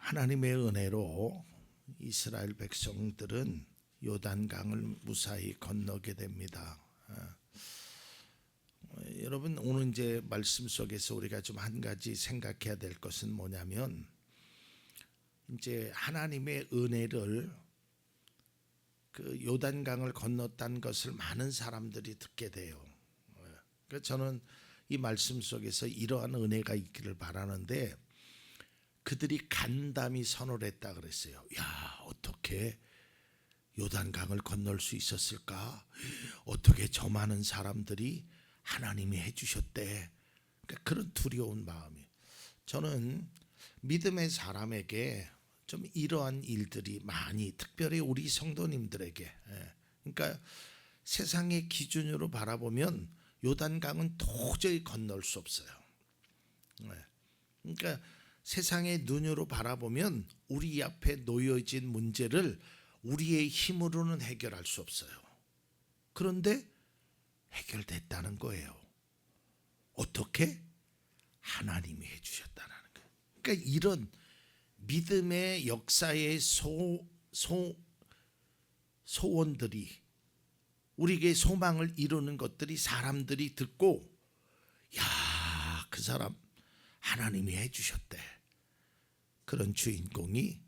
하나님의 은혜로 이스라엘 백성들은 요단강을 무사히 건너게 됩니다. 여러분, 오늘 이제 말씀 속에서 우리가 좀 한 가지 생각해야 될 것은 뭐냐면, 이제 하나님의 은혜를 그 요단강을 건넜다는 것을 많은 사람들이 듣게 돼요. 그래서 저는 이 말씀 속에서 이러한 은혜가 있기를 바라는데, 그들이 간담이 선언을 했다 그랬어요. 야, 어떻게 요단강을 건널 수 있었을까? 어떻게 저 많은 사람들이 하나님이 해주셨대. 그러니까 그런 두려운 마음이. 저는 믿음의 사람에게 좀 이러한 일들이 많이, 특별히 우리 성도님들에게, 그러니까 세상의 기준으로 바라보면 요단강은 도저히 건널 수 없어요. 그러니까 세상의 눈으로 바라보면 우리 앞에 놓여진 문제를 우리의 힘으로는 해결할 수 없어요. 그런데 해결됐다는 거예요. 어떻게? 하나님이 해주셨다는 거예요. 그러니까 이런 믿음의 역사의 소원들이, 우리에게 소망을 이루는 것들이 사람들이 듣고, 야, 그 사람 하나님이 해주셨대. 그런 주인공이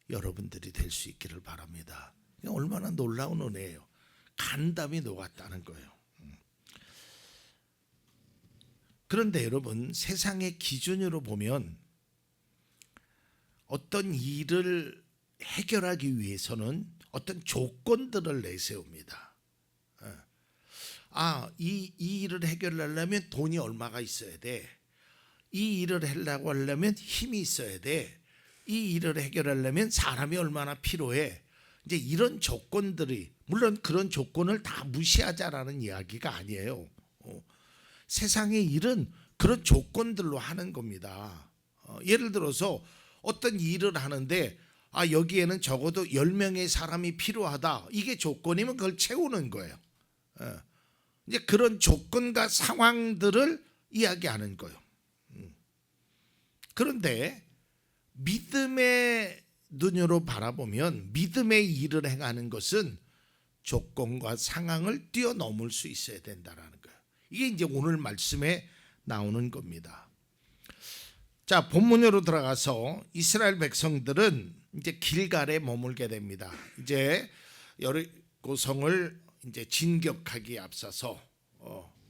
여러분들이 될 수 있기를 바랍니다. 얼마나 놀라운 은혜예요. 간담이 녹았다는 거예요. 그런데 여러분, 세상의 기준으로 보면 어떤 일을 해결하기 위해서는 어떤 조건들을 내세웁니다. 이 일을 해결하려면 돈이 얼마가 있어야 돼. 이 일을 하려고 하려면 힘이 있어야 돼. 이 일을 해결하려면 사람이 얼마나 필요해. 이제 이런 조건들이, 물론 그런 조건을 다 무시하자라는 이야기가 아니에요. 세상의 일은 그런 조건들로 하는 겁니다. 예를 들어서 어떤 일을 하는데 여기에는 적어도 10명의 사람이 필요하다. 이게 조건이면 그걸 채우는 거예요. 이제 그런 조건과 상황들을 이야기하는 거예요. 그런데 믿음의 눈으로 바라보면 믿음의 일을 행하는 것은 조건과 상황을 뛰어넘을 수 있어야 된다라는 거예요. 이게 이제 오늘 말씀에 나오는 겁니다. 자, 본문으로 들어가서 이스라엘 백성들은 이제 길갈에 머물게 됩니다. 이제 여리고성을 이제 진격하기에 앞서서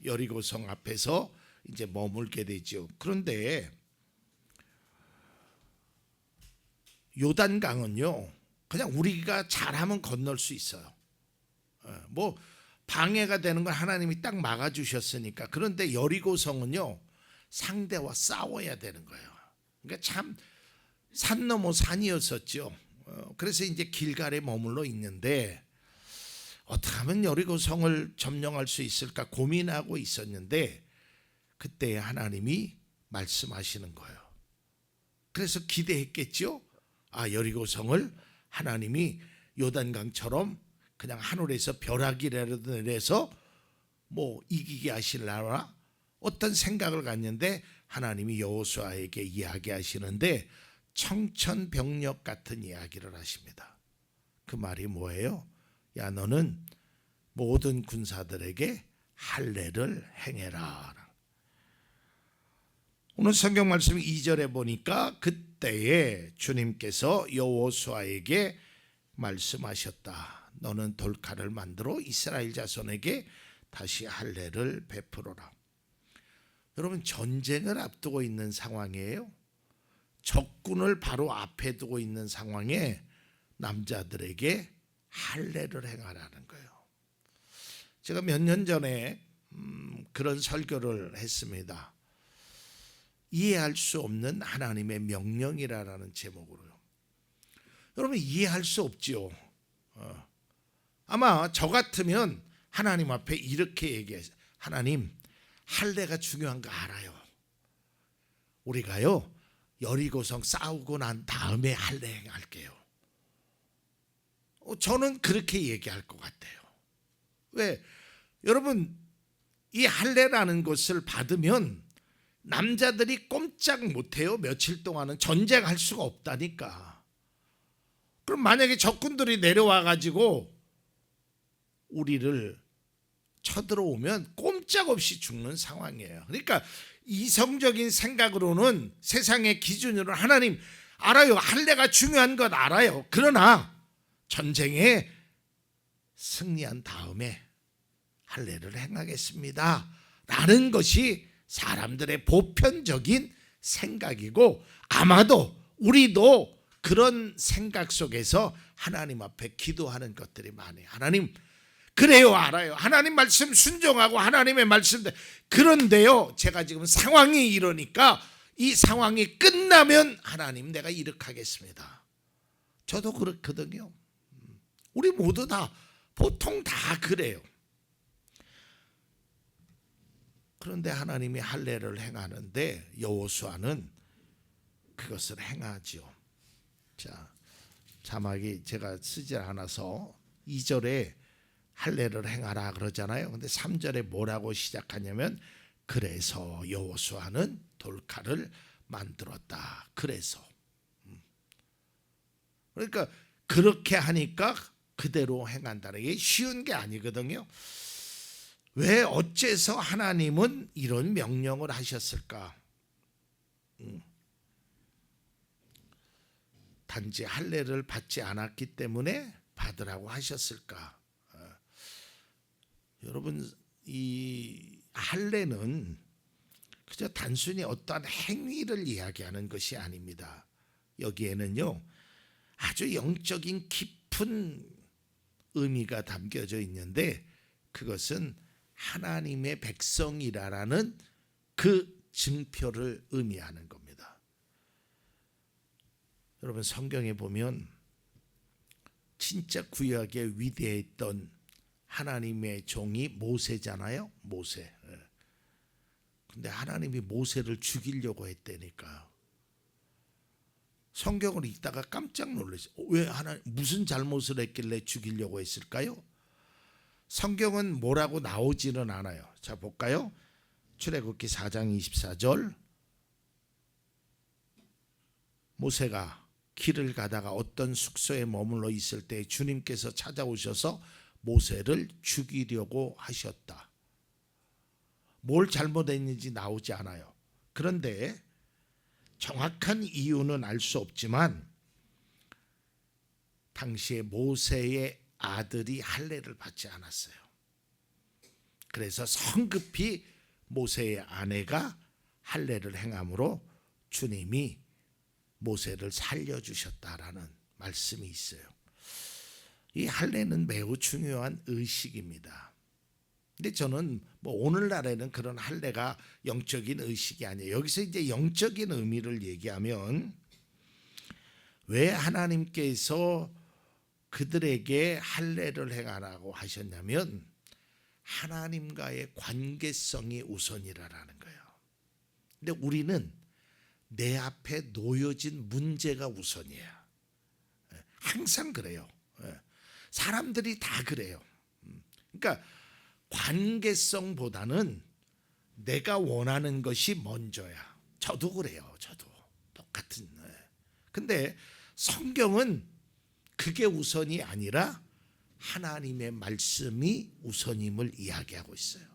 여리고성 앞에서 이제 머물게 되죠. 그런데 요단강은요, 그냥 우리가 잘하면 건널 수 있어요. 뭐 방해가 되는 걸 하나님이 딱 막아주셨으니까. 그런데 여리고성은요, 상대와 싸워야 되는 거예요. 그러니까 참 산 넘어 산이었었죠. 그래서 이제 길갈에 머물러 있는데, 어떻게 하면 여리고성을 점령할 수 있을까 고민하고 있었는데, 그때 하나님이 말씀하시는 거예요. 그래서 기대했겠죠. 여리고성을 하나님이 요단강처럼 그냥 하늘에서 벼락이라도 내려서 뭐 이기게 하시려나, 어떤 생각을 갖는데 하나님이 여호수아에게 이야기하시는데 청천벽력 같은 이야기를 하십니다. 그 말이 뭐예요? 야, 너는 모든 군사들에게 할례를 행해라. 오늘 성경 말씀 2절에 보니까 그때에 주님께서 여호수아에게 말씀하셨다. 너는 돌칼을 만들어 이스라엘 자손에게 다시 할례를 베풀어라. 여러분, 전쟁을 앞두고 있는 상황이에요. 적군을 바로 앞에 두고 있는 상황에 남자들에게 할례를 행하라는 거예요. 제가 몇 년 전에 그런 설교를 했습니다. 이해할 수 없는 하나님의 명령이라는 제목으로요. 여러분, 이해할 수 없죠. 아마 저 같으면 하나님 앞에 이렇게 얘기해요. 하나님, 할례가 중요한 거 알아요. 우리가요, 여리고성 싸우고 난 다음에 할례 행할게요. 저는 그렇게 얘기할 것 같아요. 왜? 여러분, 이 할례라는 것을 받으면 남자들이 꼼짝 못해요. 며칠 동안은 전쟁할 수가 없다니까. 그럼 만약에 적군들이 내려와 가지고 우리를 쳐들어오면 꼼짝없이 죽는 상황이에요. 그러니까 이성적인 생각으로는, 세상의 기준으로 하나님 알아요. 할례가 중요한 건 알아요. 그러나 전쟁에 승리한 다음에 할례를 행하겠습니다 라는 것이 사람들의 보편적인 생각이고, 아마도 우리도 그런 생각 속에서 하나님 앞에 기도하는 것들이 많아요. 하나님, 그래요, 알아요. 하나님 말씀 순종하고 하나님의 말씀대. 그런데요, 제가 지금 상황이 이러니까 이 상황이 끝나면 하나님 내가 이렇게 하겠습니다. 저도 그렇거든요. 우리 모두 다 보통 다 그래요. 그런데 하나님이 할례를 행하는데 여호수아는 그것을 행하지요. 자, 자막이 제가 쓰지 않아서 2절에 할례를 행하라 그러잖아요. 근데 3절에 뭐라고 시작하냐면 그래서 여호수아는 돌칼을 만들었다. 그래서. 그러니까 그렇게 하니까 그대로 행한다는 게 쉬운 게 아니거든요. 왜 어째서 하나님은 이런 명령을 하셨을까? 단지 할례를 받지 않았기 때문에 받으라고 하셨을까? 여러분, 이 할례는 그저 단순히 어떠한 행위를 이야기하는 것이 아닙니다. 여기에는요, 아주 영적인 깊은 의미가 담겨져 있는데, 그것은 하나님의 백성이라는 그 증표를 의미하는 겁니다. 여러분, 성경에 보면 진짜 구약에 위대했던 하나님의 종이 모세잖아요. 모세. 근데 하나님이 모세를 죽이려고 했다니까. 성경을 읽다가 깜짝 놀랐어요. 왜 하나님 무슨 잘못을 했길래 죽이려고 했을까요? 성경은 뭐라고 나오지는 않아요. 자, 볼까요? 출애굽기 4장 24절. 모세가 길을 가다가 어떤 숙소에 머물러 있을 때 주님께서 찾아오셔서 모세를 죽이려고 하셨다. 뭘 잘못했는지 나오지 않아요. 그런데 정확한 이유는 알 수 없지만 당시에 모세의 아들이 할례를 받지 않았어요. 그래서 성급히 모세의 아내가 할례를 행함으로 주님이 모세를 살려주셨다라는 말씀이 있어요. 이 할례는 매우 중요한 의식입니다. 근데 저는 오늘날에는 그런 할례가 영적인 의식이 아니에요. 여기서 이제 영적인 의미를 얘기하면, 왜 하나님께서 그들에게 할례를 행하라고 하셨냐면 하나님과의 관계성이 우선이라는 거예요. 근데 우리는 내 앞에 놓여진 문제가 우선이에요. 항상 그래요. 사람들이 다 그래요. 그러니까 관계성보다는 내가 원하는 것이 먼저야. 저도 그래요. 저도 똑같은. 근데 성경은 그게 우선이 아니라 하나님의 말씀이 우선임을 이야기하고 있어요.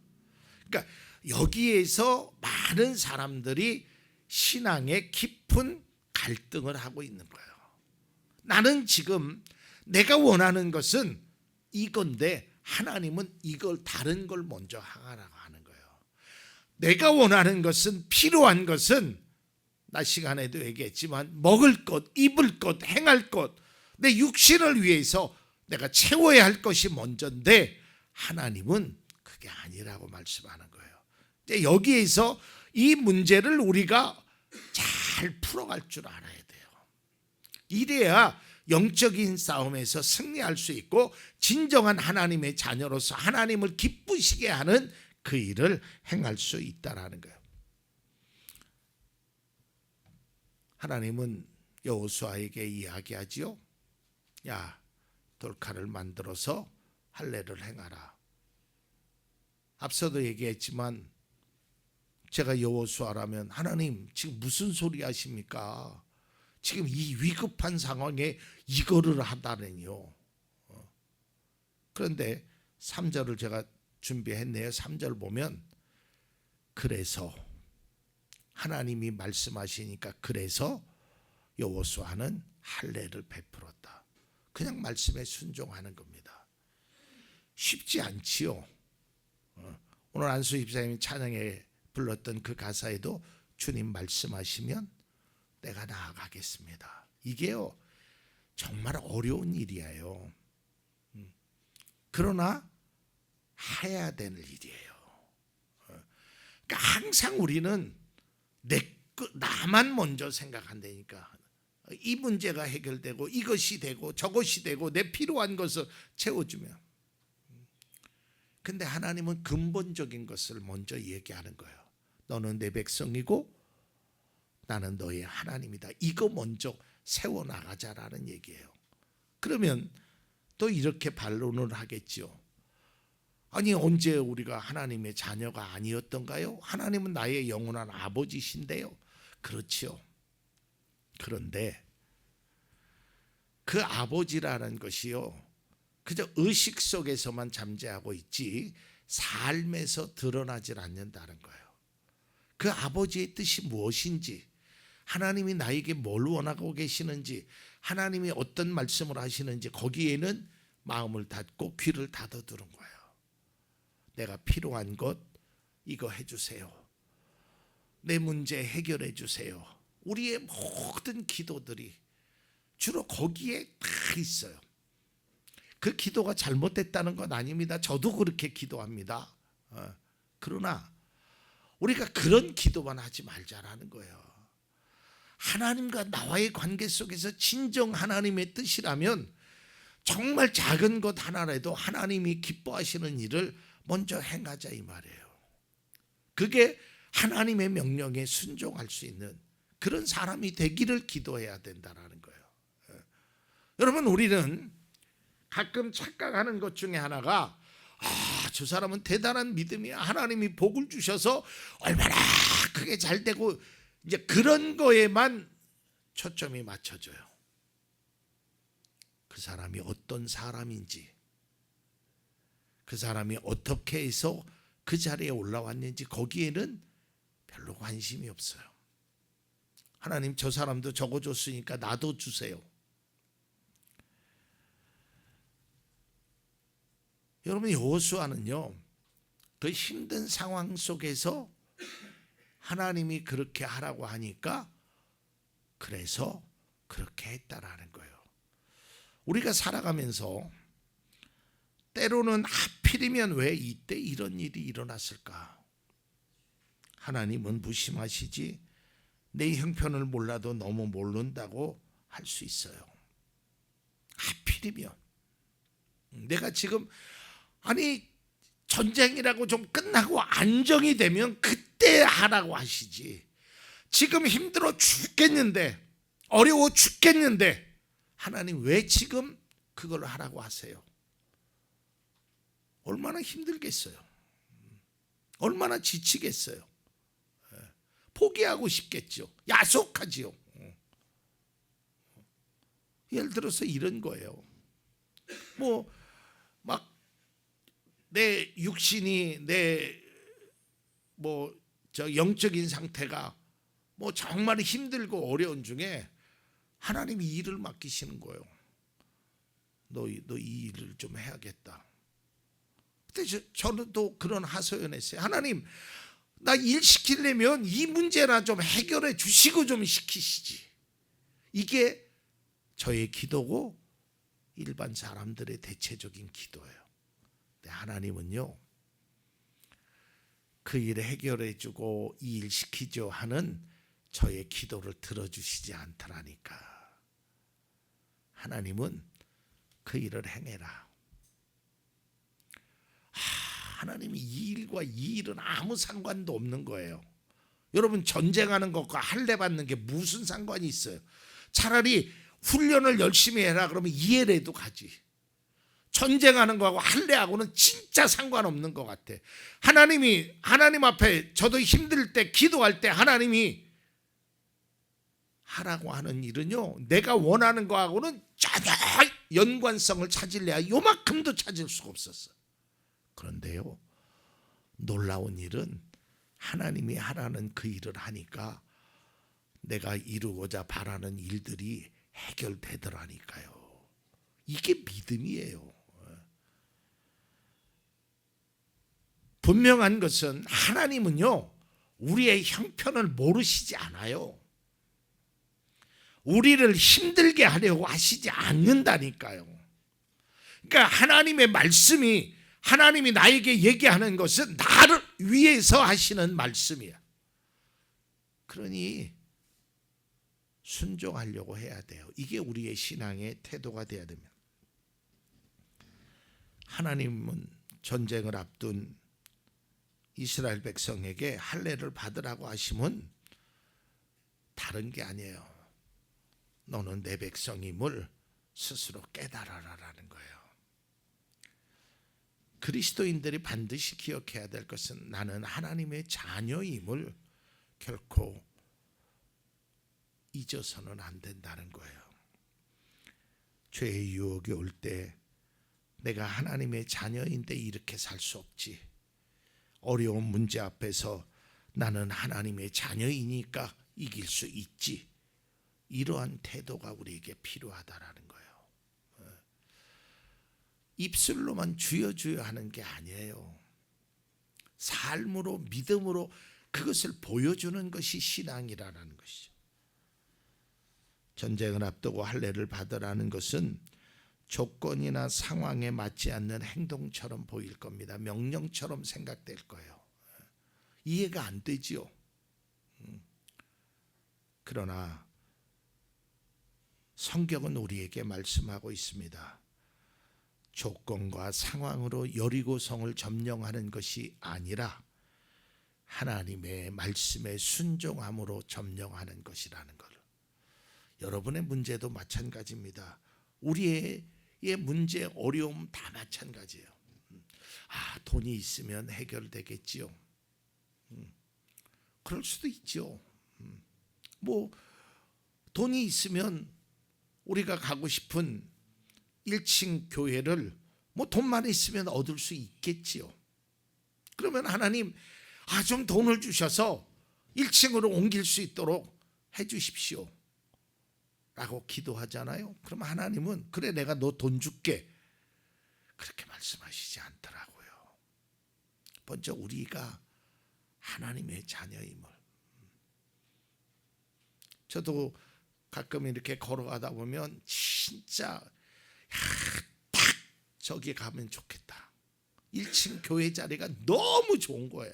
그러니까 여기에서 많은 사람들이 신앙의 깊은 갈등을 하고 있는 거예요. 나는 지금 내가 원하는 것은 이건데 하나님은 이걸 다른 걸 먼저 하라고 하는 거예요. 내가 원하는 것은, 필요한 것은 나 시간에도 얘기했지만 먹을 것, 입을 것, 행할 것, 내 육신을 위해서 내가 채워야 할 것이 먼저인데 하나님은 그게 아니라고 말씀하는 거예요. 이제 여기에서 이 문제를 우리가 잘 풀어갈 줄 알아야 돼요. 이래야 영적인 싸움에서 승리할 수 있고 진정한 하나님의 자녀로서 하나님을 기쁘시게 하는 그 일을 행할 수 있다라는 거예요. 하나님은 여호수아에게 이야기하지요. 야, 돌칼을 만들어서 할례를 행하라. 앞서도 얘기했지만 제가 여호수아라면 하나님 지금 무슨 소리 하십니까? 지금 이 위급한 상황에 이거를 하다니요. 그런데 3절을 제가 준비했네요. 3절 보면 그래서 하나님이 말씀하시니까 그래서 여호수아는 할례를 베풀었다. 그냥 말씀에 순종하는 겁니다. 쉽지 않지요. 오늘 안수 집사님이 찬양에 불렀던 그 가사에도 주님 말씀하시면 내가 나아가겠습니다. 이게요 정말 어려운 일이에요. 그러나 해야 되는 일이에요. 그러니까 항상 우리는 나만 먼저 생각한다니까. 이 문제가 해결되고 이것이 되고 저것이 되고 내 필요한 것을 채워주면. 근데 하나님은 근본적인 것을 먼저 얘기하는 거예요. 너는 내 백성이고 나는 너의 하나님이다. 이거 먼저 세워나가자라는 얘기예요. 그러면 또 이렇게 반론을 하겠죠. 아니 언제 우리가 하나님의 자녀가 아니었던가요? 하나님은 나의 영원한 아버지신데요. 그렇지요. 그런데 그 아버지라는 것이요 그저 의식 속에서만 잠재하고 있지 삶에서 드러나질 않는다는 거예요. 그 아버지의 뜻이 무엇인지, 하나님이 나에게 뭘 원하고 계시는지, 하나님이 어떤 말씀을 하시는지 거기에는 마음을 닫고 귀를 닫아두는 거예요. 내가 필요한 것 이거 해주세요. 내 문제 해결해 주세요. 우리의 모든 기도들이 주로 거기에 다 있어요. 그 기도가 잘못됐다는 건 아닙니다. 저도 그렇게 기도합니다. 그러나 우리가 그런 기도만 하지 말자라는 거예요. 하나님과 나와의 관계 속에서 진정 하나님의 뜻이라면 정말 작은 것 하나라도 하나님이 기뻐하시는 일을 먼저 행하자 이 말이에요. 그게 하나님의 명령에 순종할 수 있는 그런 사람이 되기를 기도해야 된다는 거예요. 여러분 우리는 가끔 착각하는 것 중에 하나가 저 사람은 대단한 믿음이야. 하나님이 복을 주셔서 얼마나 크게 잘 되고 이제 그런 거에만 초점이 맞춰져요. 그 사람이 어떤 사람인지, 그 사람이 어떻게 해서 그 자리에 올라왔는지 거기에는 별로 관심이 없어요. 하나님 저 사람도 저거 줬으니까 나도 주세요. 여러분 여호수아는요 그 힘든 상황 속에서 하나님이 그렇게 하라고 하니까 그래서 그렇게 했다라는 거예요. 우리가 살아가면서 때로는 하필이면 왜 이때 이런 일이 일어났을까? 하나님은 무심하시지 내 형편을 몰라도 너무 모른다고 할 수 있어요. 하필이면 내가 지금 전쟁이라고 좀 끝나고 안정이 되면 그때 하라고 하시지. 지금 힘들어 죽겠는데 어려워 죽겠는데 하나님 왜 지금 그걸 하라고 하세요? 얼마나 힘들겠어요. 얼마나 지치겠어요. 포기하고 싶겠죠. 야속하지요. 예를 들어서 이런 거예요. 막 내 육신이 저 영적인 상태가 정말 힘들고 어려운 중에 하나님이 일을 맡기시는 거예요. 너 이 일을 좀 해야겠다. 근데 저는 또 그런 하소연했어요. 하나님 나 일 시키려면 이 문제나 좀 해결해 주시고 좀 시키시지. 이게 저의 기도고 일반 사람들의 대체적인 기도예요. 근데 하나님은요 그 일을 해결해 주고 이 일 시키죠 하는 저의 기도를 들어주시지 않더라니까. 하나님은 그 일을 행해라. 하나님이 이 일과 이 일은 아무 상관도 없는 거예요. 여러분 전쟁하는 것과 할례 받는 게 무슨 상관이 있어요? 차라리 훈련을 열심히 해라 그러면 이해라도 가지. 전쟁하는 거하고 할례하고는 진짜 상관없는 것 같아. 하나님 앞에 저도 힘들 때 기도할 때 하나님이 하라고 하는 일은요, 내가 원하는 거하고는 전혀 연관성을 찾으려야 요만큼도 찾을 수가 없었어. 그런데요, 놀라운 일은 하나님이 하라는 그 일을 하니까 내가 이루고자 바라는 일들이 해결되더라니까요. 이게 믿음이에요. 분명한 것은 하나님은요, 우리의 형편을 모르시지 않아요. 우리를 힘들게 하려고 하시지 않는다니까요. 그러니까 하나님의 말씀이, 하나님이 나에게 얘기하는 것은 나를 위해서 하시는 말씀이야. 그러니 순종하려고 해야 돼요. 이게 우리의 신앙의 태도가 돼야 됩니다. 하나님은 전쟁을 앞둔 이스라엘 백성에게 할례를 받으라고 하시면 다른 게 아니에요. 너는 내 백성임을 스스로 깨달아라라는 거예요. 그리스도인들이 반드시 기억해야 될 것은 나는 하나님의 자녀임을 결코 잊어서는 안 된다는 거예요. 죄의 유혹이 올 때 내가 하나님의 자녀인데 이렇게 살 수 없지. 어려운 문제 앞에서 나는 하나님의 자녀이니까 이길 수 있지. 이러한 태도가 우리에게 필요하다라는 거예요. 입술로만 주여 주여 하는 게 아니에요. 삶으로, 믿음으로 그것을 보여주는 것이 신앙이라는 것이죠. 전쟁을 앞두고 할례를 받으라는 것은 조건이나 상황에 맞지 않는 행동처럼 보일 겁니다. 명령처럼 생각될 거예요. 이해가 안 되지요. 그러나 성경은 우리에게 말씀하고 있습니다. 조건과 상황으로 여리고성을 점령하는 것이 아니라 하나님의 말씀에 순종함으로 점령하는 것이라는 것. 여러분의 문제도 마찬가지입니다. 우리의 문제, 어려움 다 마찬가지예요. 돈이 있으면 해결되겠지요. 그럴 수도 있죠. 돈이 있으면 우리가 가고 싶은 1층 교회를 돈만 있으면 얻을 수 있겠지요. 그러면 하나님, 좀 돈을 주셔서 1층으로 옮길 수 있도록 해 주십시오 라고 기도하잖아요. 그럼 하나님은 그래 내가 너 돈 줄게 그렇게 말씀하시지 않더라고요. 먼저 우리가 하나님의 자녀임을. 저도 가끔 이렇게 걸어가다 보면 진짜 딱 저기 가면 좋겠다. 1층 교회 자리가 너무 좋은 거예요.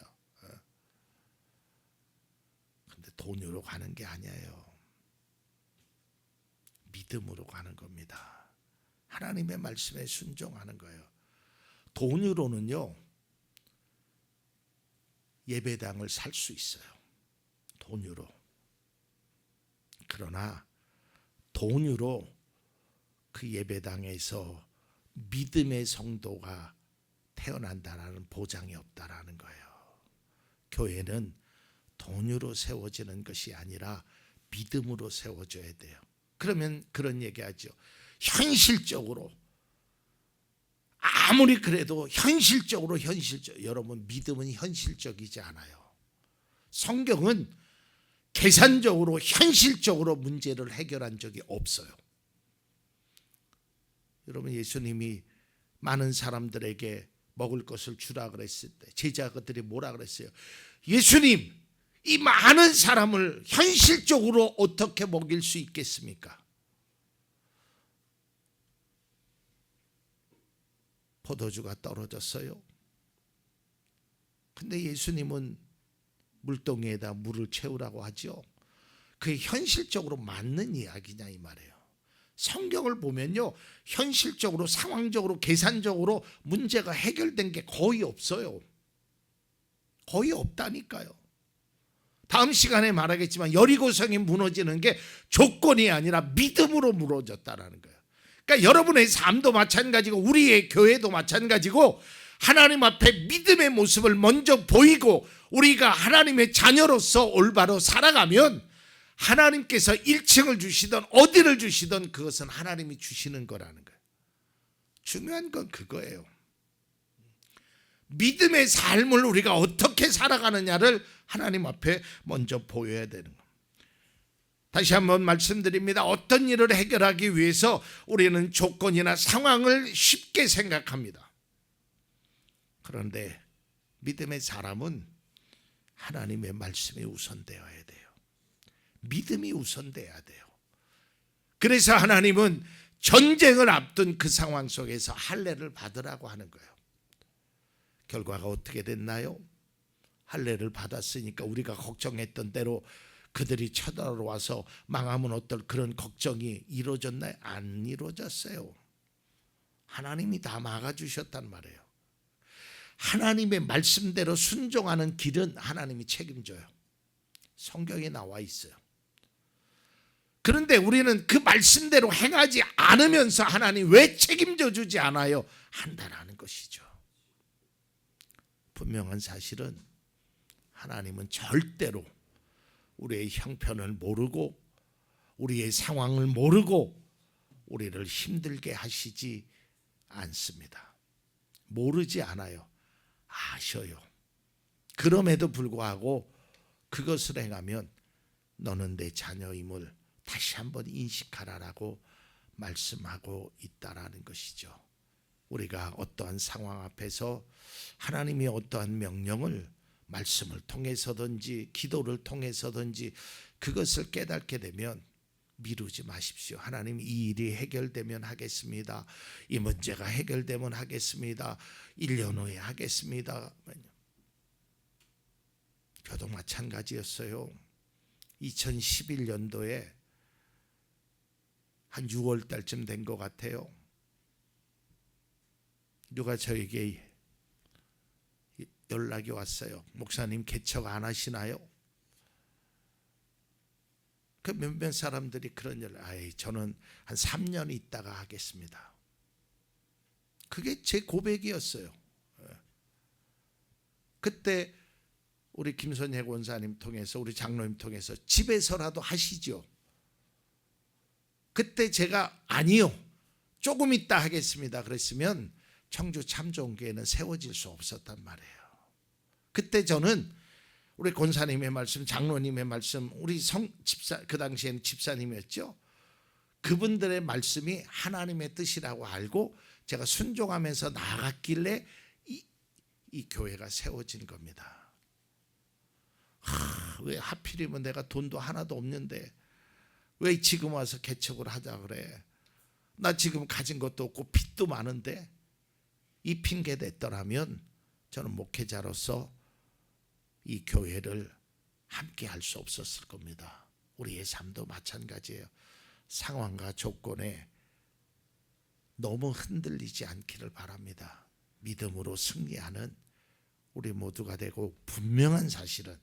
근데 돈으로 가는 게 아니에요. 믿음으로 가는 겁니다. 하나님의 말씀에 순종하는 거예요. 돈으로는요, 예배당을 살 수 있어요. 돈으로. 그러나 돈으로 그 예배당에서 믿음의 성도가 태어난다라는 보장이 없다라는 거예요. 교회는 돈으로 세워지는 것이 아니라 믿음으로 세워져야 돼요. 그러면 그런 얘기하죠. 현실적으로 아무리 그래도 현실적으로 여러분 믿음은 현실적이지 않아요. 성경은 계산적으로 현실적으로 문제를 해결한 적이 없어요. 여러분 예수님이 많은 사람들에게 먹을 것을 주라 그랬을 때 제자들이 뭐라 그랬어요? 예수님, 이 많은 사람을 현실적으로 어떻게 먹일 수 있겠습니까? 포도주가 떨어졌어요. 근데 예수님은 물동이에다 물을 채우라고 하죠. 그게 현실적으로 맞는 이야기냐 이 말이에요. 성경을 보면요, 현실적으로 상황적으로 계산적으로 문제가 해결된 게 거의 없어요. 거의 없다니까요. 다음 시간에 말하겠지만 여리고성이 무너지는 게 조건이 아니라 믿음으로 무너졌다라는 거예요. 그러니까 여러분의 삶도 마찬가지고 우리의 교회도 마찬가지고 하나님 앞에 믿음의 모습을 먼저 보이고 우리가 하나님의 자녀로서 올바로 살아가면 하나님께서 1층을 주시든 어디를 주시든 그것은 하나님이 주시는 거라는 거예요. 중요한 건 그거예요. 믿음의 삶을 우리가 어떻게 살아가느냐를 하나님 앞에 먼저 보여야 되는 거예요. 다시 한번 말씀드립니다. 어떤 일을 해결하기 위해서 우리는 조건이나 상황을 쉽게 생각합니다. 그런데 믿음의 사람은 하나님의 말씀이 우선되어야 돼요. 믿음이 우선돼야 돼요. 그래서 하나님은 전쟁을 앞둔 그 상황 속에서 할례를 받으라고 하는 거예요. 결과가 어떻게 됐나요? 할례를 받았으니까 우리가 걱정했던 대로 그들이 쳐들어와서 망하면 어떨 그런 걱정이 이루어졌나요? 안 이루어졌어요. 하나님이 다 막아주셨단 말이에요. 하나님의 말씀대로 순종하는 길은 하나님이 책임져요. 성경에 나와 있어요. 그런데 우리는 그 말씀대로 행하지 않으면서 하나님 왜 책임져 주지 않아요? 한다라는 것이죠. 분명한 사실은 하나님은 절대로 우리의 형편을 모르고 우리의 상황을 모르고 우리를 힘들게 하시지 않습니다. 모르지 않아요. 아셔요. 그럼에도 불구하고 그것을 행하면 너는 내 자녀임을 다시 한번 인식하라라고 말씀하고 있다라는 것이죠. 우리가 어떠한 상황 앞에서 하나님이 어떠한 명령을 말씀을 통해서든지 기도를 통해서든지 그것을 깨닫게 되면 미루지 마십시오. 하나님 이 일이 해결되면 하겠습니다. 이 문제가 해결되면 하겠습니다. 1년 후에 하겠습니다. 저도 마찬가지였어요. 2011년도에 한 6월 달쯤 된 것 같아요. 누가 저에게 연락이 왔어요. 목사님 개척 안 하시나요? 그 몇몇 사람들이 그런 연락, 저는 한 3년 있다가 하겠습니다. 그게 제 고백이었어요. 그때 우리 김선혜 권사님 통해서 우리 장로님 통해서 집에서라도 하시죠. 그때 제가 아니요, 조금 있다 하겠습니다 그랬으면 청주 참좋은교회는 세워질 수 없었단 말이에요. 그때 저는 우리 권사님의 말씀, 장로님의 말씀, 우리 집사, 그 당시에는 집사님이었죠. 그분들의 말씀이 하나님의 뜻이라고 알고 제가 순종하면서 나아갔길래 이 교회가 세워진 겁니다. 왜 하필이면 내가 돈도 하나도 없는데 왜 지금 와서 개척을 하자 그래? 나 지금 가진 것도 없고 빚도 많은데. 이 핑계 댔더라면 저는 목회자로서 이 교회를 함께 할 수 없었을 겁니다. 우리의 삶도 마찬가지예요. 상황과 조건에 너무 흔들리지 않기를 바랍니다. 믿음으로 승리하는 우리 모두가 되고, 분명한 사실은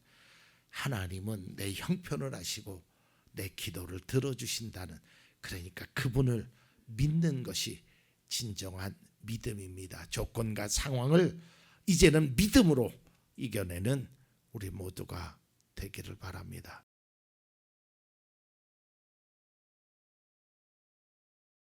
하나님은 내 형편을 아시고 내 기도를 들어주신다는, 그러니까 그분을 믿는 것이 진정한 믿음입니다. 조건과 상황을 이제는 믿음으로 이겨내는 우리 모두가 되기를 바랍니다.